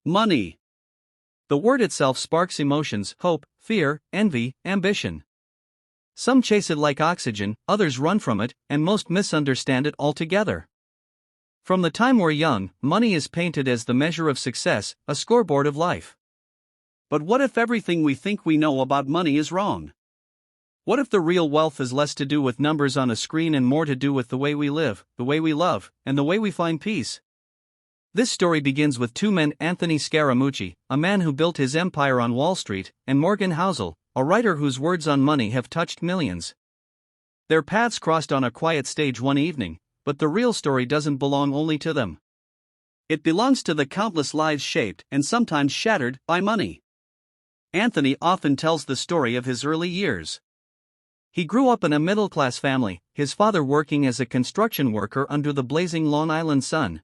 Money. The word itself sparks emotions: hope, fear, envy, ambition. Some chase it like oxygen, others run from it, and most misunderstand it altogether. From the time we're young, money is painted as the measure of success, a scoreboard of life. But what if everything we think we know about money is wrong? What if the real wealth has less to do with numbers on a screen and more to do with the way we live, the way we love, and the way we find peace? This story begins with two men: Anthony Scaramucci, a man who built his empire on Wall Street, and Morgan Housel, a writer whose words on money have touched millions. Their paths crossed on a quiet stage one evening, but the real story doesn't belong only to them. It belongs to the countless lives shaped and sometimes shattered by money. Anthony often tells the story of his early years. He grew up in a middle-class family, his father working as a construction worker under the blazing Long Island sun.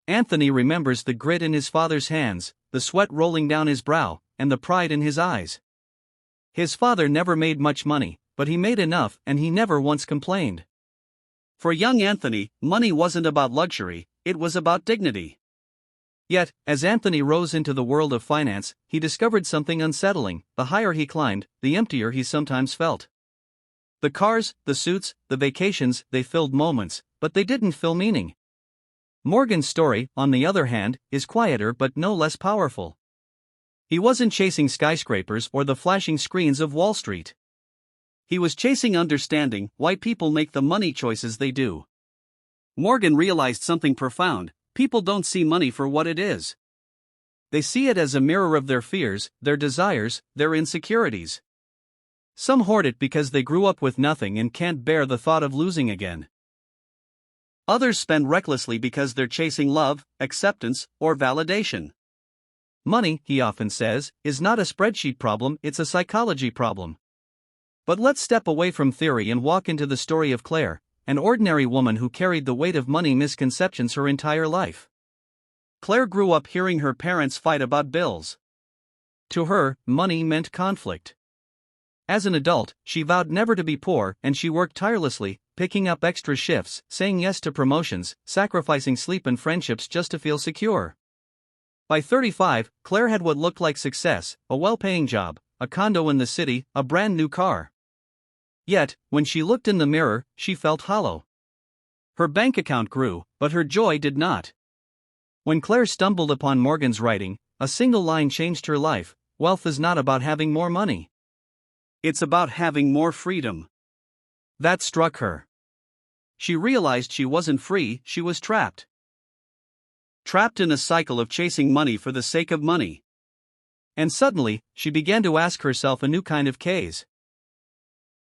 Anthony remembers the grit in his father's hands, the sweat rolling down his brow, and the pride in his eyes. His father never made much money, but he made enough, and he never once complained. For young Anthony, money wasn't about luxury, it was about dignity. Yet, as Anthony rose into the world of finance, he discovered something unsettling: the higher he climbed, the emptier he sometimes felt. The cars, the suits, the vacations, they filled moments, but they didn't fill meaning. Morgan's story, on the other hand, is quieter but no less powerful. He wasn't chasing skyscrapers or the flashing screens of Wall Street. He was chasing understanding why people make the money choices they do. Morgan realized something profound: people don't see money for what it is. They see it as a mirror of their fears, their desires, their insecurities. Some hoard it because they grew up with nothing and can't bear the thought of losing again. Others spend recklessly because they're chasing love, acceptance, or validation. Money, he often says, is not a spreadsheet problem, it's a psychology problem. But let's step away from theory and walk into the story of Claire, an ordinary woman who carried the weight of money misconceptions her entire life. Claire grew up hearing her parents fight about bills. To her, money meant conflict. As an adult, she vowed never to be poor, and she worked tirelessly, picking up extra shifts, saying yes to promotions, sacrificing sleep and friendships just to feel secure. By 35, Claire had what looked like success: a well-paying job, a condo in the city, a brand new car. Yet, when she looked in the mirror, she felt hollow. Her bank account grew, but her joy did not. When Claire stumbled upon Morgan's writing, a single line changed her life: wealth is not about having more money. It's about having more freedom. That struck her. She realized she wasn't free, she was trapped. Trapped in a cycle of chasing money for the sake of money. And suddenly, she began to ask herself a new kind of 𝗕cie.